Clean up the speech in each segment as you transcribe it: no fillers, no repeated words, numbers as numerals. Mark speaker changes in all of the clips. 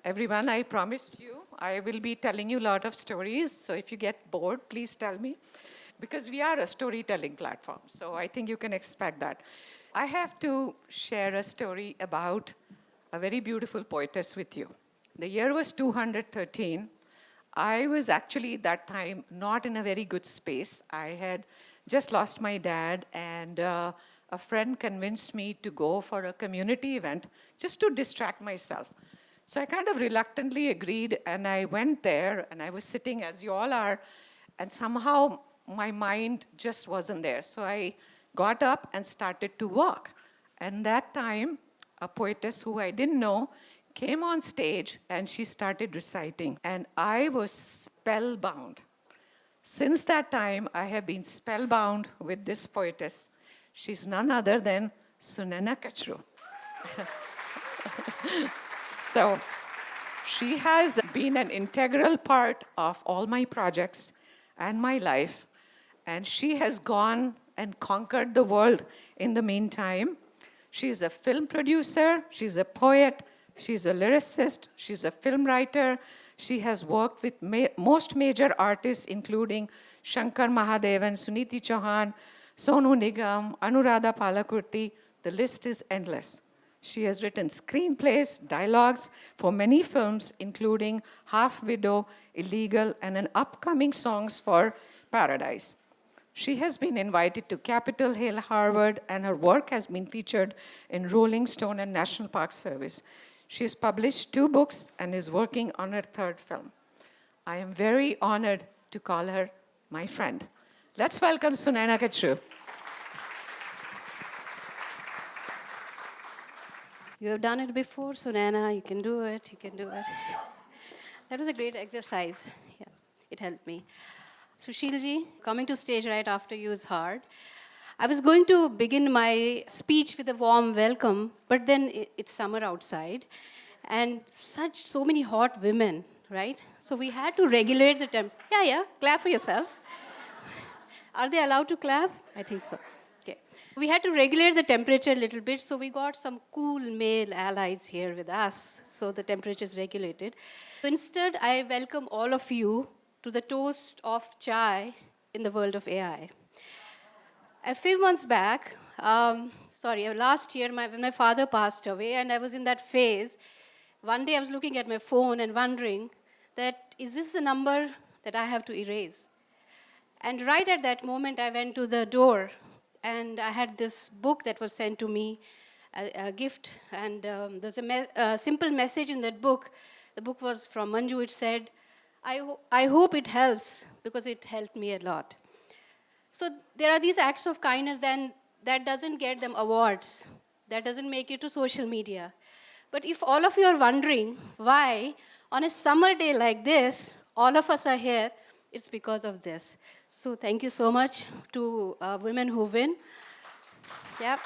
Speaker 1: everyone. I promised you I will be telling you a lot of stories. So if you get bored, please tell me. Because we are a storytelling platform. So I think you can expect that. I have to share a story about a very beautiful poetess with you. The year was 213. I was actually that time not in a very good space. I had just lost my dad, and a friend convinced me to go for a community event just to distract myself. So I kind of reluctantly agreed, and I went there, and I was sitting as you all are, and somehow my mind just wasn't there. So I got up and started to walk. And that time, a poetess who I didn't know came on stage and she started reciting. And I was spellbound. Since that time, I have been spellbound with this poetess. She's none other than Sunena Kachru. So she has been an integral part of all my projects and my life. And she has gone and conquered the world in the meantime. She's a film producer, she's a poet, she's a lyricist, she's a film writer. She has worked with most major artists, including Shankar Mahadevan, Suniti Chauhan, Sonu Nigam, Anuradha Palakurti. The list is endless. She has written screenplays, dialogues for many films, including Half Widow, Illegal, and an upcoming songs for Paradise. She has been invited to Capitol Hill, Harvard, and her work has been featured in Rolling Stone and National Park Service. She has published 2 books and is working on her 3rd film. I am very honored to call her my friend. Let's welcome Sunena Kachru.
Speaker 2: You have done it before, Sunena. You can do it. You can do it. That was a great exercise. Yeah, it helped me. Sushilji, coming to stage right after you is hard. I was going to begin my speech with a warm welcome, but then it's summer outside, and so many hot women, right? So we had to regulate the temp. Yeah, clap for yourself. Are they allowed to clap? I think so. Okay. We had to regulate the temperature a little bit, so we got some cool male allies here with us, so the temperature is regulated. So instead, I welcome all of you to the toast of chai in the world of AI. A few months back, last year, when my father passed away, and I was in that phase, one day I was looking at my phone and wondering that, is this the number that I have to erase? And right at that moment, I went to the door, and I had this book that was sent to me, a gift, and there's a simple message in that book. The book was from Manju. It said, I hope it helps, because it helped me a lot. So there are these acts of kindness, then that doesn't get them awards. That doesn't make it to social media. But if all of you are wondering why, on a summer day like this, all of us are here, it's because of this. So thank you so much to Women Who Win. Yep.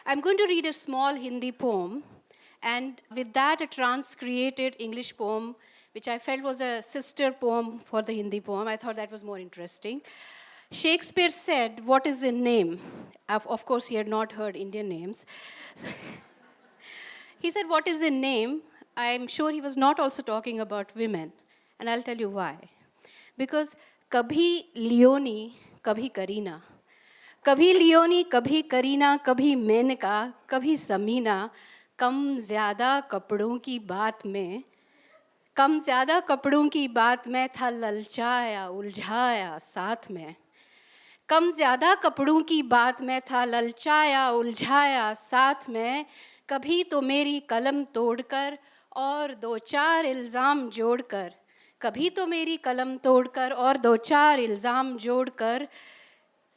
Speaker 2: I'm going to read a small Hindi poem, and with that, a trans-created English poem, which I felt was a sister poem for the Hindi poem. I thought that was more interesting. Shakespeare said, "What is a name?" Of course, he had not heard Indian names. He said, "What is a name?" I'm sure he was not also talking about women, and I'll tell you why. Because kabhi Leonie, kabhi Kareena. कभी Leone, कभी करीना, कभी मेनका, कभी समीना, कम ज़्यादा कपड़ों की बात में था ललचाया उलझाया साथ में। कम ज़्यादा कपड़ों की बात में था ललचाया उलझाया साथ में। कभी तो मेरी कलम तोड़कर और 2-4 इल्ज़ाम जोड़कर, कभी तो मेरी कलम तोड़कर और 2-4 इल्ज़ाम जोड़कर,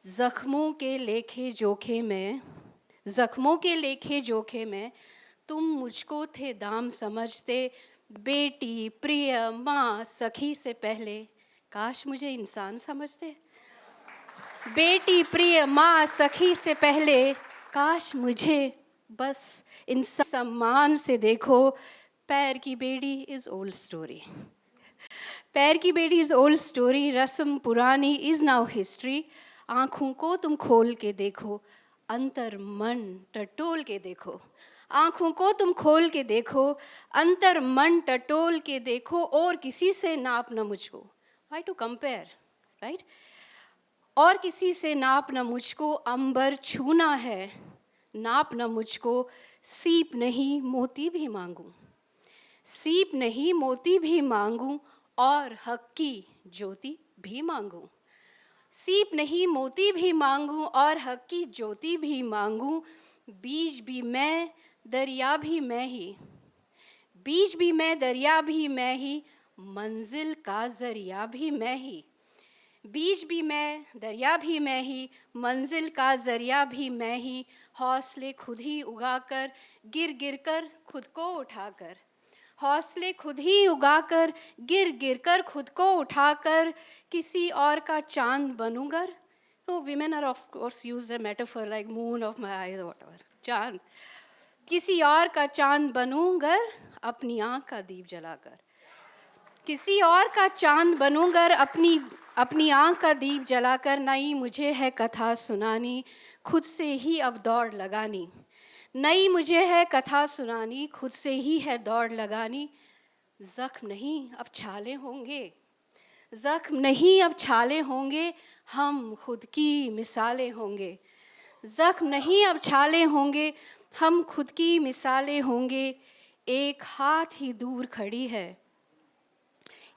Speaker 2: ज़ख्मों के लेखे जोखे में तुम मुझको थे दाम समझते, बेटी प्रिय माँ सखी से पहले, काश मुझे इंसान समझते। बेटी प्रिय माँ सखी से पहले, काश मुझे बस इंसान सम्मान से देखो। पैर की बेड़ी इज़ ओल्ड स्टोरी, पैर की बेड़ी इज़ ओल्ड स्टोरी, रस्म पुरानी इज़ नाउ हिस्ट्री। आँखों को तुम खोल के देखो, अंतर मन टटोल के देखो, आंखों को तुम खोल के देखो, अंतर मन टटोल के देखो, और किसी से नाप न मुझको. Why to compare, right? और किसी से नाप न मुझको, अंबर छूना है, नाप न मुझको, सीप नहीं मोती भी मांगूं, सीप नहीं मोती भी मांगूं, और हक की ज्योति भी मांगूं. सीप नहीं मोती भी मांगूं, और हक की ज्योति भी मांगूं. बीज भी मैं, दरिया भी मैं ही, बीज भी मैं, दरिया भी मैं ही, मंजिल का जरिया भी मैं ही. बीज भी मैं, दरिया भी मैं ही, मंजिल का जरिया भी मैं ही. हौसले खुद ही उगाकर, गिर गिर कर खुद को उठाकर, हौसले खुद ही उगाकर, गिर गिर कर खुद को उठाकर, किसी और का चांद बनूंगर. No, women are of course use the metaphor like moon of my eyes or whatever. चांद. किसी और का चांद बनूंगर, अपनी आँख का दीप जलाकर. किसी और का चांद बनूंगर, अपनी आँख का दीप जलाकर. नई मुझे है कथा सुनानी, खुद से ही अब दौड़ लगानी. नई मुझे है कथा सुनानी, खुद से ही है दौड़ लगानी. जख्म नहीं अब छाले होंगे, जख्म नहीं अब छाले होंगे, हम खुद की मिसालें होंगे. जख्म नहीं अब छाले होंगे, हम खुद की मिसालें होंगे. एक हाथ ही दूर खड़ी है,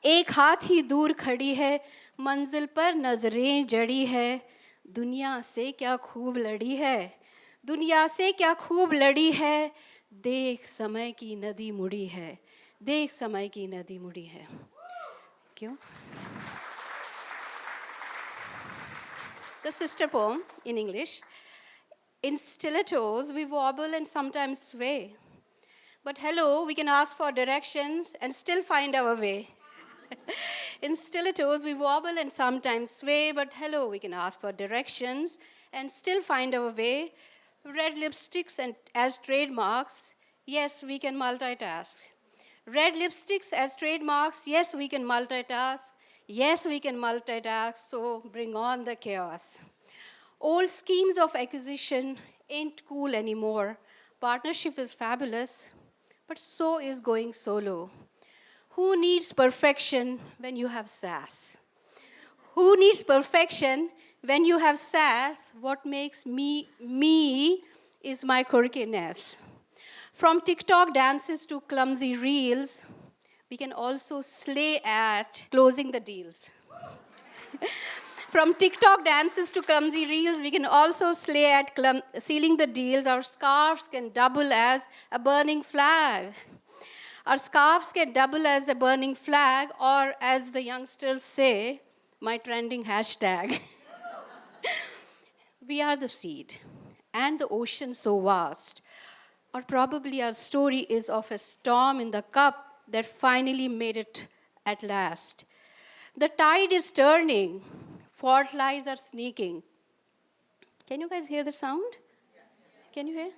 Speaker 2: एक हाथ ही दूर खड़ी है, मंजिल पर नजरें जड़ी है. दुनिया से क्या खूब लड़ी है, दुनिया से क्या खूब लड़ी है. देख समय की नदी मुड़ी है, देख समय की नदी मुड़ी है. क्यों? The sister poem in English. In stilettos we wobble and sometimes sway, but hello, we can ask for directions and still find our way. In stilettos we wobble and sometimes sway, but hello, we can ask for directions and still find our way. Red lipsticks and as trademarks, yes, we can multitask. Red lipsticks as trademarks, yes, we can multitask. Yes, we can multitask, so bring on the chaos. Old schemes of acquisition ain't cool anymore. Partnership is fabulous, but so is going solo. Who needs perfection when you have sass? Who needs perfection when you have sass? What makes me is my quirkiness. From TikTok dances to clumsy reels, we can also slay at closing the deals. From TikTok dances to clumsy reels, we can also slay at sealing the deals. Our scarves can double as a burning flag. Our scarves can double as a burning flag, or as the youngsters say, my trending hashtag. We are the seed, and the ocean so vast. Or probably our story is of a storm in the cup that finally made it at last. The tide is turning, fault lines are sneaking. Can you guys hear the sound? Can you hear?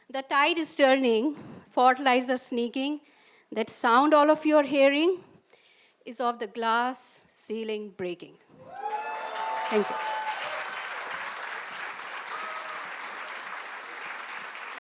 Speaker 2: The tide is turning, fault lines are sneaking. That sound all of you are hearing is of the glass ceiling breaking. Thank you.